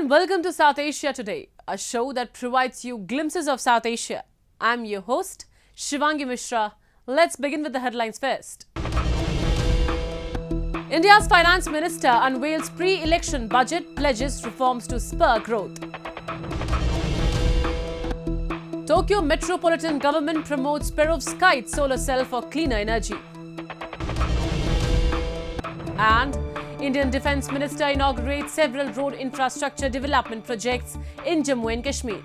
and welcome to South Asia Today, a show that provides you glimpses of South Asia. I'm your host, Shivangi Mishra. Let's begin with the headlines first. India's finance minister unveils pre-election budget pledges reforms to spur growth. Tokyo Metropolitan Government promotes perovskite solar cell for cleaner energy. And Indian Defence Minister inaugurates several road infrastructure development projects in Jammu and Kashmir.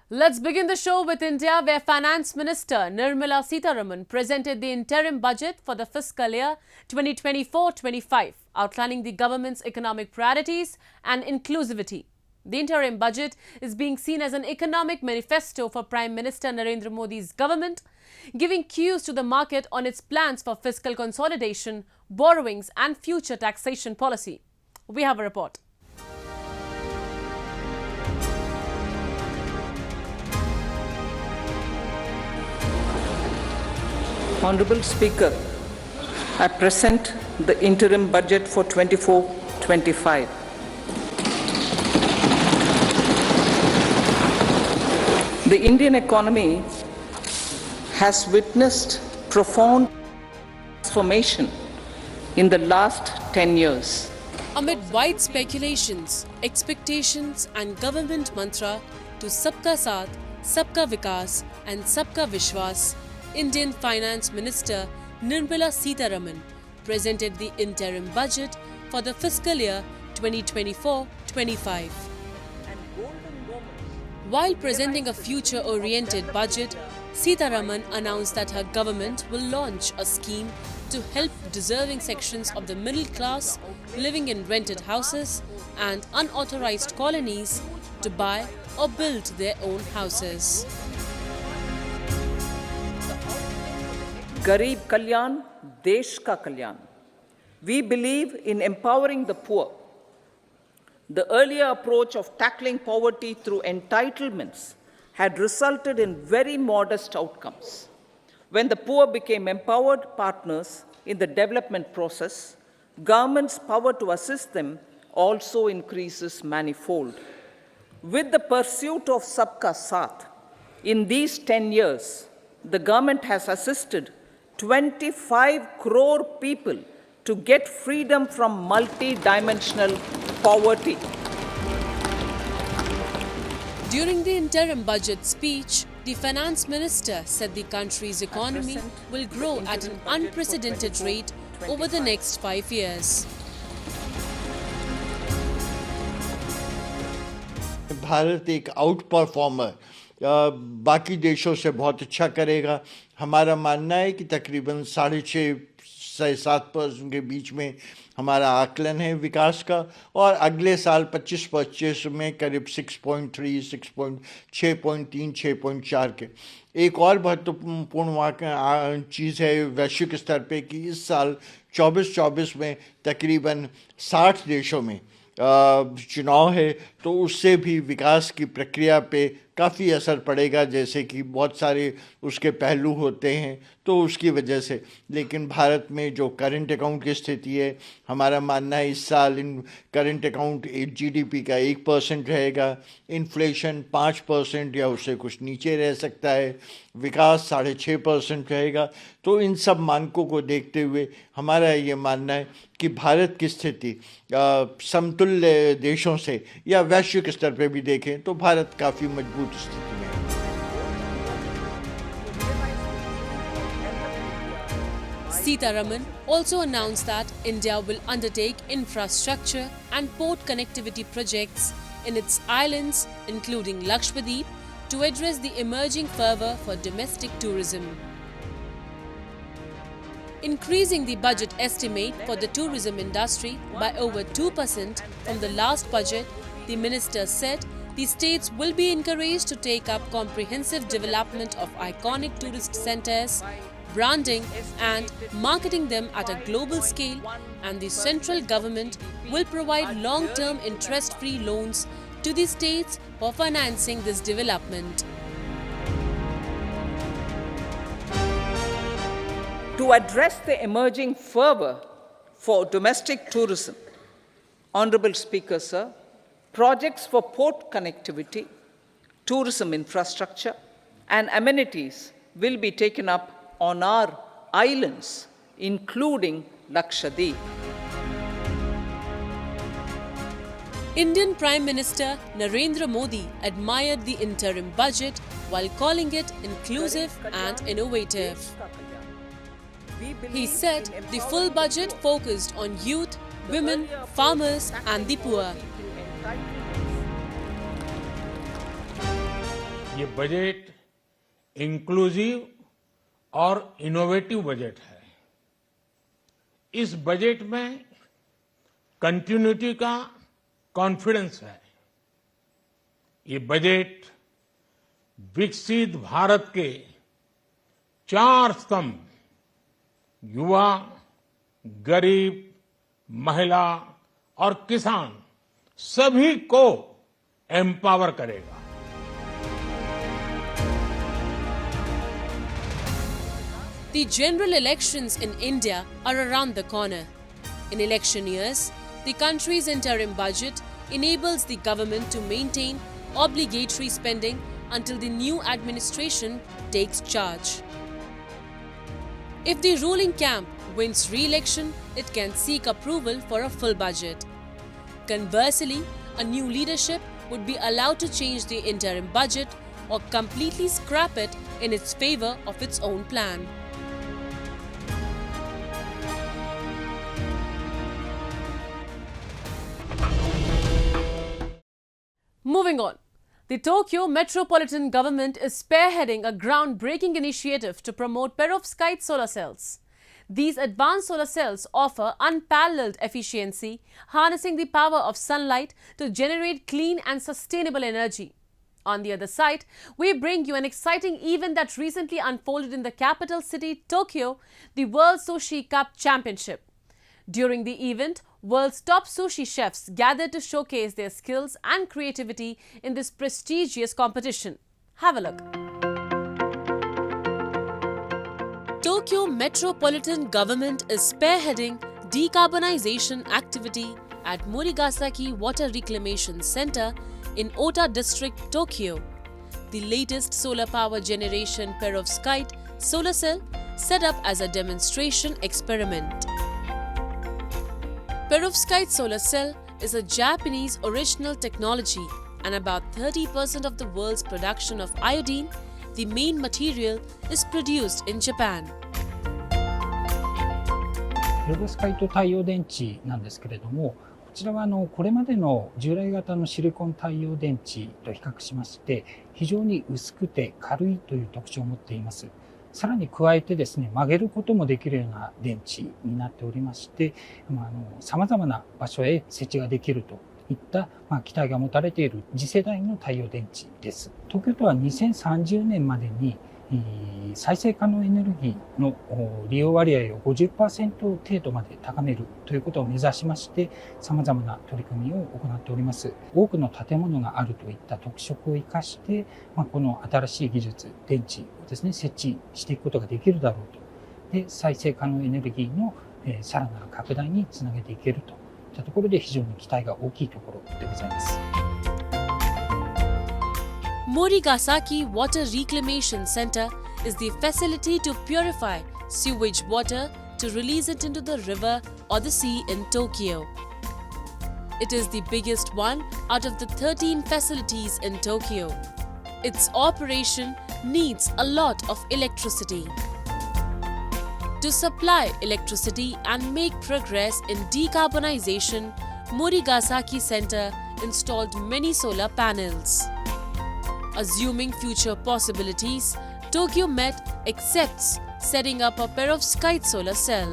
Let's begin the show with India, where Finance Minister Nirmala Sitharaman presented the interim budget for the fiscal year 2024-25, outlining the government's economic priorities and inclusivity. The interim budget is being seen as an economic manifesto for Prime Minister Narendra Modi's government, giving cues to the market on its plans for fiscal consolidation, borrowings and future taxation policy. We have a report. Honourable Speaker, I present the interim budget for 24-25. The Indian economy has witnessed profound transformation in the last 10 years. Amid wide speculations, expectations and government mantra to Sabka Saath, Sabka Vikas and Sabka Vishwas, Indian Finance Minister Nirmala Sitharaman presented the interim budget for the fiscal year 2024-25. While presenting a future-oriented budget, Sitharaman announced that her government will launch a scheme to help deserving sections of the middle class living in rented houses and unauthorized colonies to buy or build their own houses. Garib Kalyan, Desh Ka Kalyan. We believe in empowering the poor. The earlier approach of tackling poverty through entitlements had resulted in very modest outcomes. When the poor became empowered partners in the development process, government's power to assist them also increases manifold. With the pursuit of Sabka Saath, in these 10 years, the government has assisted 25 crore people to get freedom from multi-dimensional poverty. During the interim budget speech, the finance minister said the country's economy will grow at an unprecedented rate over the next 5 years. Bharat एक out performer बाकी देशों से बहुत अच्छा करेगा. हमारा मानना है कि तकरीबन 6.5 से 7% के बीच में हमारा आकलन है विकास का, और अगले साल 25-25 में करीब 6.3, 6.3, 6.4 के. एक और महत्वपूर्ण चीज़ है वैश्विक स्तर पे कि इस साल 24-24 में तकरीबन 60 देशों में चुनाव है, तो उससे भी विकास की प्रक्रिया पे काफ़ी असर पड़ेगा, जैसे कि बहुत सारे उसके पहलू होते हैं, तो उसकी वजह से. लेकिन भारत में जो करंट अकाउंट की स्थिति है, हमारा मानना है इस साल इन करंट अकाउंट जीडीपी का 1% रहेगा, इन्फ्लेशन 5% या उससे कुछ नीचे रह सकता है, विकास 6.5% रहेगा. तो इन सब मानकों को देखते हुए हमारा ये मानना है कि भारत की स्थिति समतुल्य देशों से या वैश्विक स्तर पर भी देखें तो भारत काफ़ी मजबूत स्थिति में है. Sitharaman also announced that India will undertake infrastructure and port connectivity projects in its islands, including Lakshadweep, to address the emerging fervour for domestic tourism. Increasing the budget estimate for the tourism industry by over 2% from the last budget, the minister said the states will be encouraged to take up comprehensive development of iconic tourist centres, branding and marketing them at a global scale, and the central government will provide long-term interest-free loans to the states for financing this development. To address the emerging fervour for domestic tourism, Honorable Speaker, sir, projects for port connectivity, tourism infrastructure, and amenities will be taken up on our islands, including Lakshadweep. Indian Prime Minister Narendra Modi admired the interim budget while calling it inclusive and innovative. He said the full budget focused on youth, women, farmers and the poor. ये budget inclusive और innovative budget है। इस budget में continuity का confidence है। ये budget विकसित भारत के 4 स्तंभ युवा, गरीब, महिला और किसान सभी को एम्पावर करेगा। The general elections in India are around the corner. In election years, the country's interim budget enables the government to maintain obligatory spending until the new administration takes charge. If the ruling camp wins re-election, it can seek approval for a full budget. Conversely, a new leadership would be allowed to change the interim budget or completely scrap it in its favor of its own plan. Moving on, the Tokyo Metropolitan Government is spearheading a groundbreaking initiative to promote perovskite solar cells. These advanced solar cells offer unparalleled efficiency, harnessing the power of sunlight to generate clean and sustainable energy. On the other side, we bring you an exciting event that recently unfolded in the capital city, Tokyo, the World Sushi Cup Championship. During the event, world's top sushi chefs gathered to showcase their skills and creativity in this prestigious competition. Have a look. Tokyo Metropolitan Government is spearheading decarbonization activity at Morigasaki Water Reclamation Center in Ota District, Tokyo. The latest solar power generation perovskite solar cell set up as a demonstration experiment. Perovskite solar cell is a Japanese original technology, and about 30% of the world's production of iodine, the main material, is produced in Japan. ペロブスカイト太陽電池なんですけれども、こちらはこれまでの従来型のシリコン太陽電池と比較しまして、非常に薄くて軽いという特徴を持っています。さらに加えてですね、曲げることもできるような電池になっておりまして、様々な場所へ設置ができるといった期待が持たれている次世代の太陽電池です。東京都は2030年までに再生可能エネルギーの利用割合を 50% 程度まで高めるということを目指しまして、様々な取り組みを行っております。多くの建物があるといった特色を生かして、この新しい技術、電池をですね、設置していくことができるだろうと。で、再生可能エネルギーのさらなる拡大につなげていけるといったところで非常に期待が大きいところでございます。Morigasaki Water Reclamation Center is the facility to purify sewage water to release it into the river or the sea in Tokyo. It is the biggest one out of the 13 facilities in Tokyo. Its operation needs a lot of electricity. To supply electricity and make progress in decarbonization, Morigasaki Center installed many solar panels. Assuming future possibilities, Tokyo Met accepts setting up a perovskite solar cell.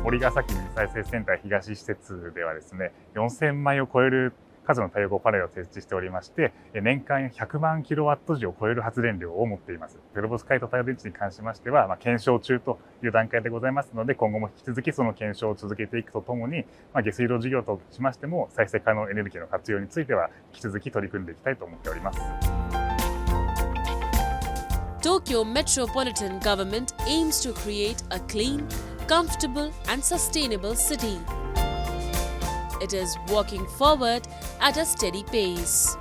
森ヶ崎再生センター東施設ではですね、4000枚を超える数の太陽光パネルを設置しておりまして、年間100万キロワット時を超える発電量を持っています。ペロブスカイト太陽電池に関しましては、検証中という段階でございますので、今後も引き続きその検証を続けていくとともに、下水道事業としましても再生可能エネルギーの活用については引き続き取り組んでいきたいと思っております。Tokyo Metropolitan Government aims to create a clean, comfortable and sustainable city. it is walking forward at a steady pace.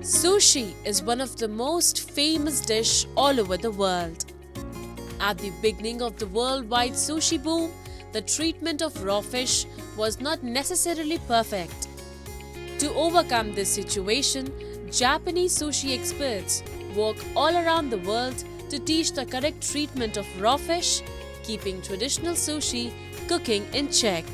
Sushi is one of the most famous dish all over the world. At the beginning of the worldwide sushi boom, the treatment of raw fish was not necessarily perfect. To overcome this situation, Japanese sushi experts work all around the world to teach the correct treatment of raw fish, keeping traditional sushi cooking in check.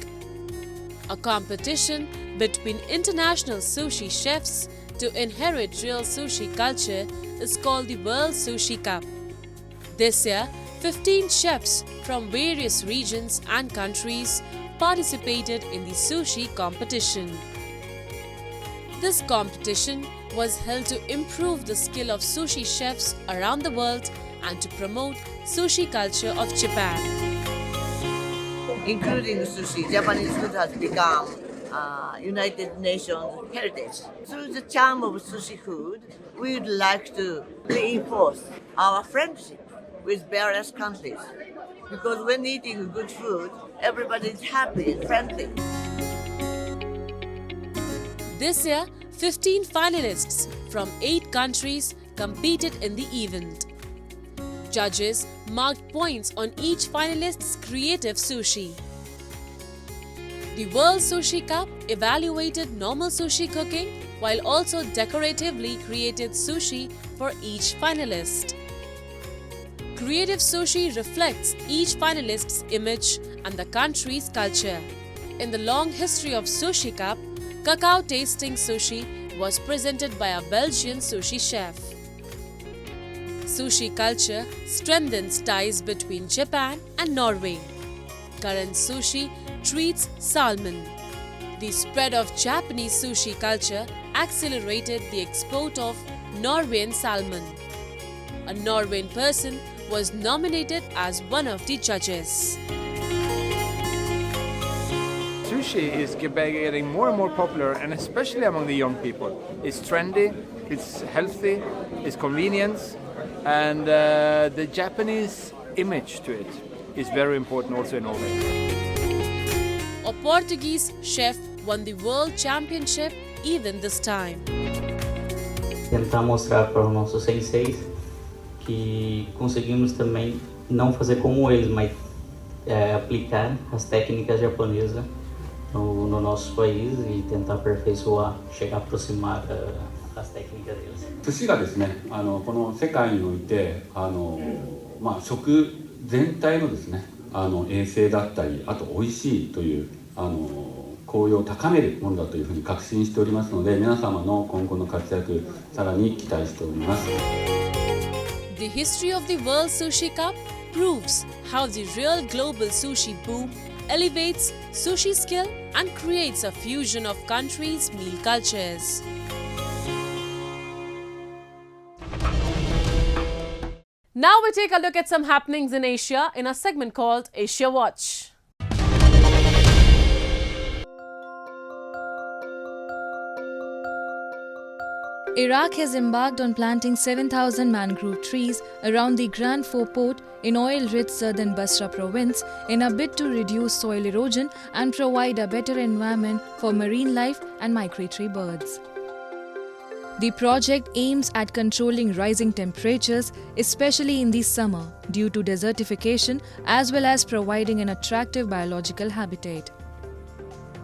A competition between international sushi chefs to inherit real sushi culture is called the World Sushi Cup. This year, 15 chefs from various regions and countries participated in the sushi competition. This competition was held to improve the skill of sushi chefs around the world and to promote sushi culture of Japan. Including sushi, Japanese food has become United Nations heritage. Through the charm of sushi food, we would like to reinforce our friendship with various countries. Because when eating good food, everybody is happy and friendly. This year, 15 finalists from 8 countries competed in the event. Judges marked points on each finalist's creative sushi. The World Sushi Cup evaluated normal sushi cooking while also decoratively created sushi for each finalist. Creative sushi reflects each finalist's image and the country's culture. In the long history of Sushi Cup, cacao tasting sushi was presented by a Belgian sushi chef. Sushi culture strengthens ties between Japan and Norway. Current sushi treats salmon. The spread of Japanese sushi culture accelerated the export of Norwegian salmon. A Norwegian person was nominated as one of the judges. Sushi is getting more and more popular, and especially among the young people. It's trendy, it's healthy, it's convenience, and the Japanese image to it is very important also in Norway. A Portuguese chef won the World Championship even this time. Tentar mostrar para os nossos senseis que conseguimos também não fazer como eles, mas aplicar as técnicas japonesas no nosso país e tentar aperfeiçoar, chegar a aproximar as técnicas deles. 寿司がですね、この世界において食全体のですね、衛生だったり、あと美味しいという効用を高めるものだというふうに確信しておりますので、皆様の今後の活躍さらに期待しております。The history of the World Sushi Cup proves how the real global sushi boom elevates sushi skill and creates a fusion of countries' meal cultures. Now we take a look at some happenings in Asia in a segment called Asia Watch. Iraq has embarked on planting 7,000 mangrove trees around the Grand Fort port in oil-rich southern Basra province in a bid to reduce soil erosion and provide a better environment for marine life and migratory birds. The project aims at controlling rising temperatures, especially in the summer, due to desertification, as well as providing an attractive biological habitat.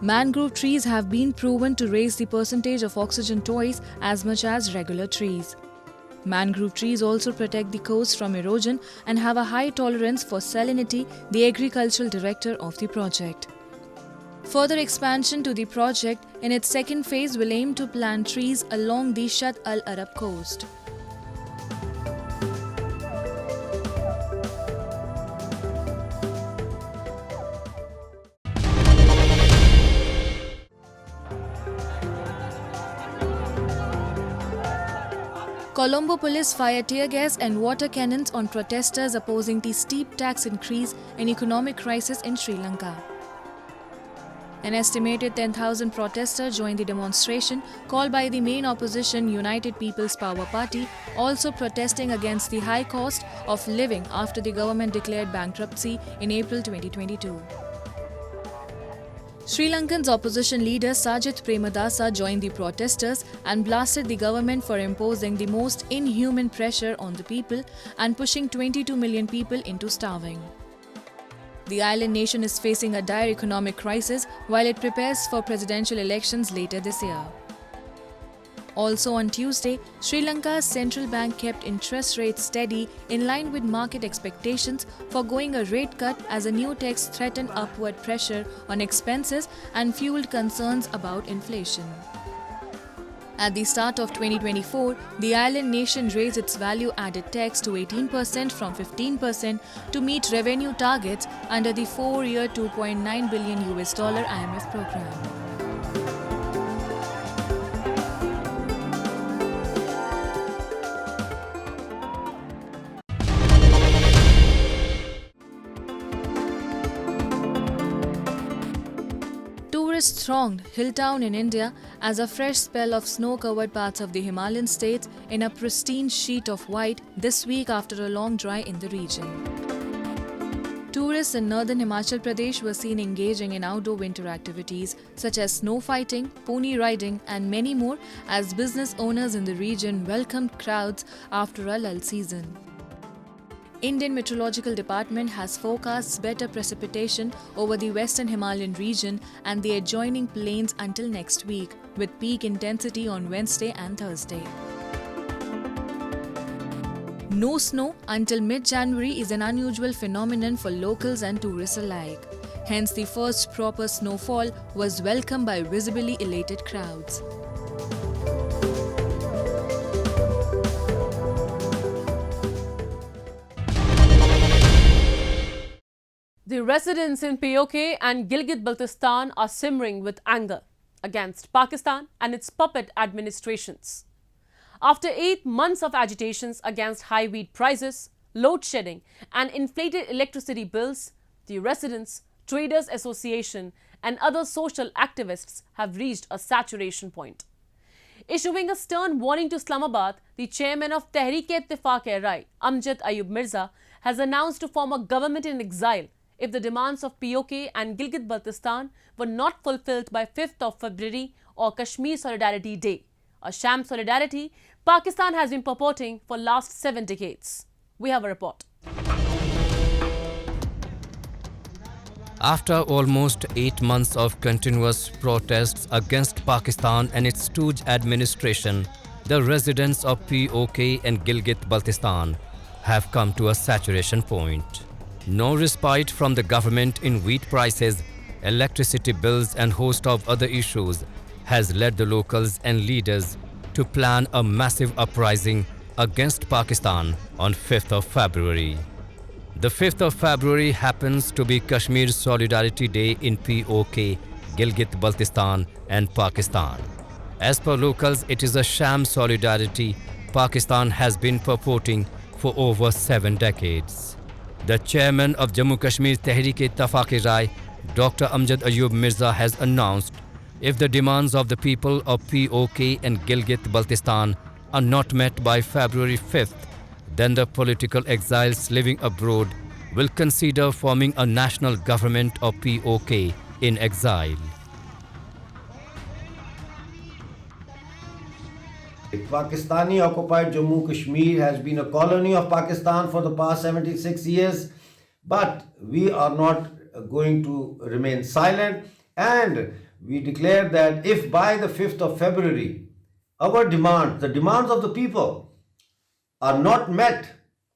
Mangrove trees have been proven to raise the percentage of oxygen twice as much as regular trees. Mangrove trees also protect the coast from erosion and have a high tolerance for salinity, the agricultural director of the project. Further expansion to the project in its second phase will aim to plant trees along the Shatt al-Arab coast. Colombo police fired tear gas and water cannons on protesters opposing the steep tax increase and economic crisis in Sri Lanka. An estimated 10,000 protesters joined the demonstration called by the main opposition United People's Power Party, also protesting against the high cost of living after the government declared bankruptcy in April 2022. Sri Lankan's opposition leader Sajith Premadasa joined the protesters and blasted the government for imposing the most inhuman pressure on the people and pushing 22 million people into starving. The island nation is facing a dire economic crisis while it prepares for presidential elections later this year. Also on Tuesday, Sri Lanka's central bank kept interest rates steady in line with market expectations, foregoing a rate cut as a new text threatened upward pressure on expenses and fueled concerns about inflation. At the start of 2024, the island nation raised its value-added tax to 18% from 15% to meet revenue targets under the 4-year $2.9 billion IMF program. Tourists thronged Hilltown in India as a fresh spell of snow covered parts of the Himalayan states in a pristine sheet of white this week after a long dry in the region. Tourists in northern Himachal Pradesh were seen engaging in outdoor winter activities such as snow fighting, pony riding, and many more as business owners in the region welcomed crowds after a lull season. Indian Meteorological Department has forecast better precipitation over the western Himalayan region and the adjoining plains until next week, with peak intensity on Wednesday and Thursday. No snow until mid-January is an unusual phenomenon for locals and tourists alike. Hence, the first proper snowfall was welcomed by visibly elated crowds. The residents in PoJK and Gilgit-Baltistan are simmering with anger against Pakistan and its puppet administrations. After 8 months of agitations against high wheat prices, load shedding and inflated electricity bills, the Residents, Traders Association and other social activists have reached a saturation point. Issuing a stern warning to Islamabad, the chairman of Tehreek-e-Ittifaq-e-Rai, Amjad Ayub Mirza, has announced to form a government in exile if the demands of PoJK and Gilgit-Baltistan were not fulfilled by 5th of February or Kashmir Solidarity Day, a sham solidarity Pakistan has been purporting for last 7 decades. We have a report. After almost 8 months of continuous protests against Pakistan and its stooge administration, the residents of PoJK and Gilgit-Baltistan have come to a saturation point. No respite from the government in wheat prices, electricity bills and host of other issues has led the locals and leaders to plan a massive uprising against Pakistan on 5th of February. The 5th of February happens to be Kashmir Solidarity Day in PoJK, Gilgit-Baltistan and Pakistan. As per locals, it is a sham solidarity Pakistan has been purporting for over 7 decades. The chairman of Jammu and Kashmir Tehreek-e-Ittifaq-e-Rai, Dr. Amjad Ayub Mirza, has announced if the demands of the people of PoJK and Gilgit-Baltistan are not met by February 5th, then the political exiles living abroad will consider forming a national government of PoJK in exile. Pakistani occupied Jammu and Kashmir has been a colony of Pakistan for the past 76 years, but we are not going to remain silent, and we declare that if by the 5th of February our demands, the demands of the people, are not met,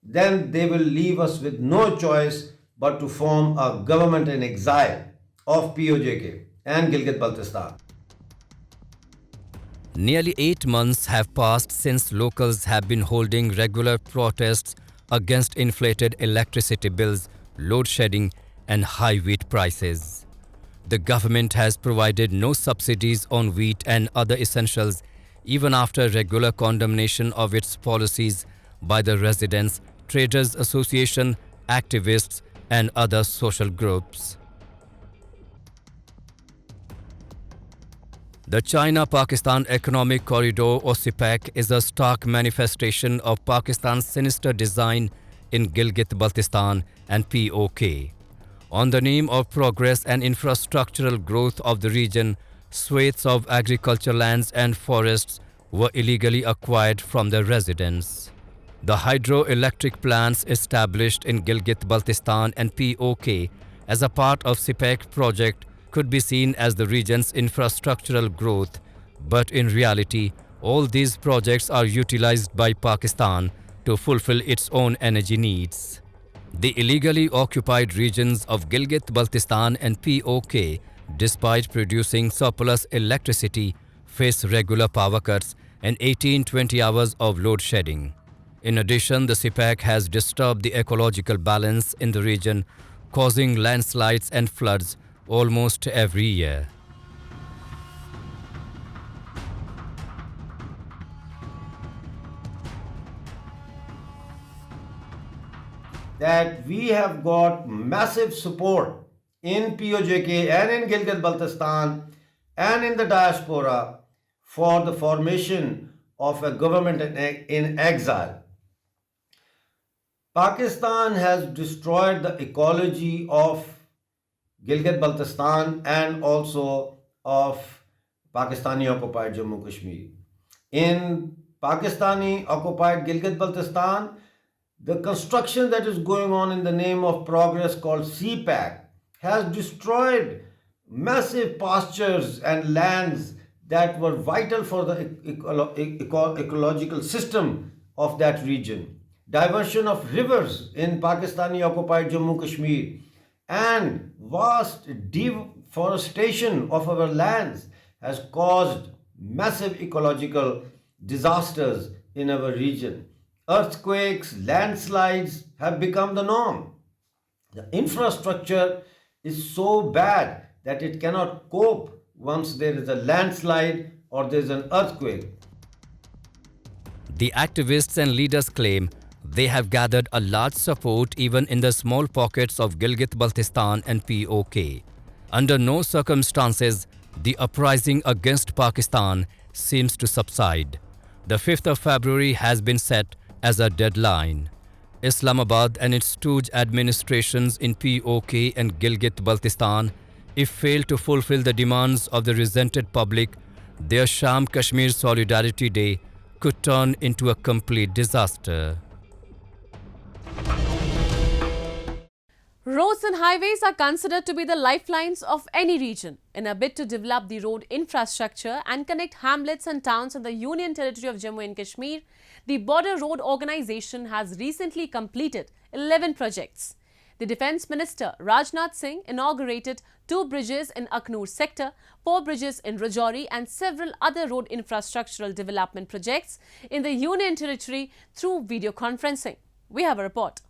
then they will leave us with no choice but to form a government in exile of PoJK and Gilgit-Baltistan. Nearly 8 months have passed since locals have been holding regular protests against inflated electricity bills, load shedding and high wheat prices. The government has provided no subsidies on wheat and other essentials even after regular condemnation of its policies by the residents, traders association, activists and other social groups. The China-Pakistan Economic Corridor or CPEC is a stark manifestation of Pakistan's sinister design in Gilgit-Baltistan and PoK. On the name of progress and infrastructural growth of the region, swathes of agricultural lands and forests were illegally acquired from the residents. The hydroelectric plants established in Gilgit-Baltistan and PoK as a part of CPEC project could be seen as the region's infrastructural growth, but in reality, all these projects are utilized by Pakistan to fulfill its own energy needs. The illegally occupied regions of Gilgit-Baltistan and PoK, despite producing surplus electricity, face regular power cuts and 18-20 hours of load shedding. In addition, the CPEC has disturbed the ecological balance in the region, causing landslides and floods almost every year. That we have got massive support in PoJK and in Gilgit-Baltistan and in the diaspora for the formation of a government in exile. Pakistan has destroyed the ecology of Gilgit-Baltistan and also of Pakistani occupied Jammu and Kashmir. In Pakistani occupied Gilgit-Baltistan, the construction that is going on in the name of progress called CPEC has destroyed massive pastures and lands that were vital for the ecological system of that region. Diversion of rivers in Pakistani occupied Jammu and Kashmir and vast deforestation of our lands has caused massive ecological disasters in our region. Earthquakes, landslides have become the norm. The infrastructure is so bad that it cannot cope once there is a landslide or there is an earthquake. The activists and leaders claim they have gathered a large support even in the small pockets of Gilgit-Baltistan and PoK. Under no circumstances, the uprising against Pakistan seems to subside. The 5th of February has been set as a deadline. Islamabad and its stooge administrations in PoK and Gilgit-Baltistan, if failed to fulfill the demands of the resented public, their Sham Kashmir Solidarity Day could turn into a complete disaster. Roads and highways are considered to be the lifelines of any region. In a bid to develop the road infrastructure and connect hamlets and towns in the Union Territory of Jammu and Kashmir, the Border Road Organization has recently completed 11 projects. The Defence Minister Rajnath Singh inaugurated 2 bridges in Aknoor sector, 4 bridges in Rajouri and several other road infrastructural development projects in the Union Territory through video conferencing. We have a report.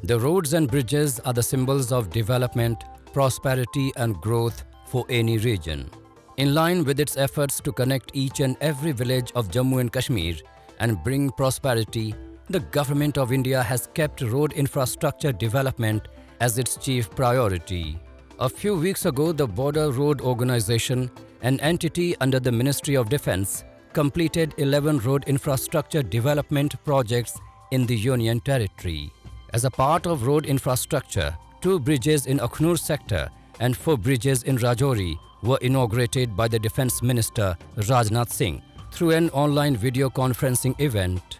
The roads and bridges are the symbols of development, prosperity and growth for any region. In line with its efforts to connect each and every village of Jammu and Kashmir and bring prosperity, the Government of India has kept road infrastructure development as its chief priority. A few weeks ago, the Border Road Organization, an entity under the Ministry of Defence, completed 11 road infrastructure development projects in the Union Territory. As a part of road infrastructure, 2 bridges in Aknoor sector and 4 bridges in Rajouri were inaugurated by the Defence Minister Rajnath Singh through an online video conferencing event.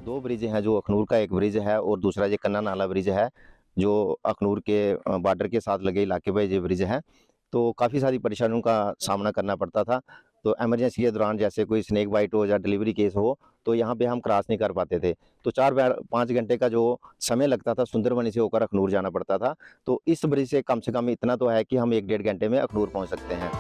2 bridge हैं, जो अखनूर का एक bridge है और दूसरा ये कन्ना नाला ब्रिज है जो अखनूर के बॉर्डर के साथ लगे इलाके में ये ब्रिज है। तो काफ़ी सारी परेशानियों का सामना करना पड़ता था। तो एमरजेंसी के दौरान जैसे कोई स्नेक बाइट हो या डिलीवरी केस हो तो यहाँ पे हम क्रॉस नहीं कर पाते थे, तो 4-5 घंटे का जो समय लगता था सुंदरबनी से होकर अखनूर जाना पड़ता था। तो इस ब्रिज से कम इतना तो है कि हम 1-1.5 घंटे में अखनूर पहुँच सकते हैं।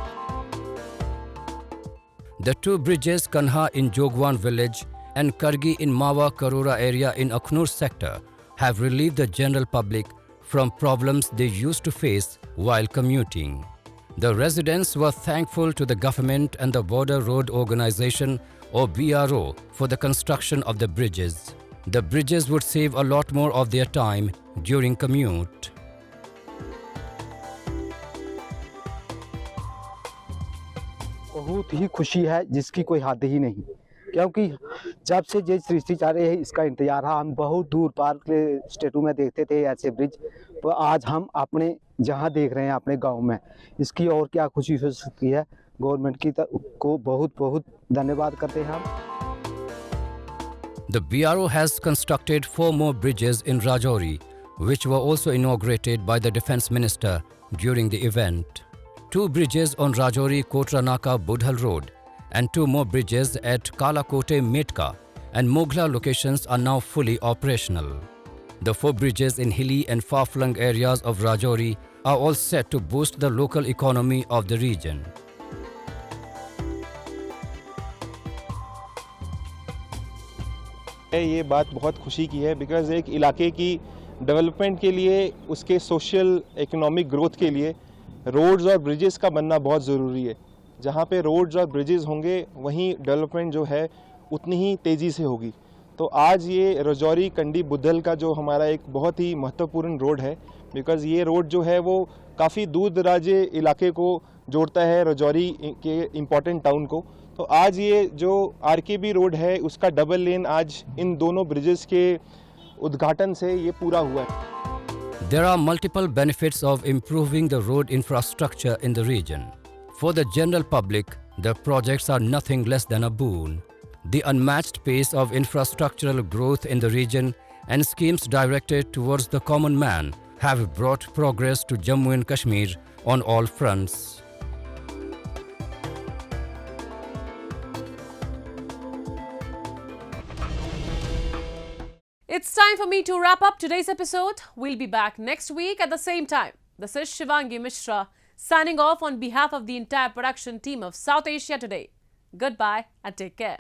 The 2 bridges, Kanha in Jogwan village and Kargi in Mawa Karora area in Aknoor sector, have relieved the general public from problems they used to face while commuting. The residents were thankful to the government and the Border Road Organization or BRO for the construction of the bridges. The bridges would save a lot more of their time during commute. बहुत ही खुशी है जिसकी कोई हद ही नहीं, क्योंकि जब से ये सृष्टि चाह रही है इसका इंतजार है। हम बहुत दूर पार के स्टेटों में देखते थे ऐसे ब्रिज, तो आज हम अपने जहां देख रहे हैं अपने गांव में, इसकी और क्या खुशी हो सकती है। गवर्नमेंट की को बहुत बहुत धन्यवाद करते हैं हम। The BRO has constructed 4 more bridges in Rajouri, which were also inaugurated by the Defence Minister during the event. 2 bridges on Rajouri-Kotranaka Budhal Road and 2 more bridges at Kalakote Metka and Moghla locations are now fully operational. The 4 bridges in hilly and far-flung areas of Rajouri are all set to boost the local economy of the region. ये बात बहुत खुशी की है, because एक इलाके की development के लिए, उसके सोशल इकोनॉमिक ग्रोथ के लिए रोड्स और ब्रिजेस का बनना बहुत ज़रूरी है। जहाँ पे रोड्स और ब्रिजेस होंगे वहीं डेवलपमेंट जो है उतनी ही तेज़ी से होगी। तो आज ये रजौरी कंडी बुद्धल का जो हमारा एक बहुत ही महत्वपूर्ण रोड है, बिकॉज़ ये रोड जो है वो काफ़ी दूर दराजे इलाके को जोड़ता है रजौरी के इम्पॉर्टेंट टाउन को। तो आज ये जो आरकेबी रोड है उसका डबल लेन आज इन दोनों ब्रिजेस के उद्घाटन से ये पूरा हुआ है। There are multiple benefits of improving the road infrastructure in the region. For the general public, the projects are nothing less than a boon. The unmatched pace of infrastructural growth in the region and schemes directed towards the common man have brought progress to Jammu and Kashmir on all fronts. It's time for me to wrap up today's episode. We'll be back next week at the same time. This is Shivangi Mishra signing off on behalf of the entire production team of South Asia Today. Goodbye and take care.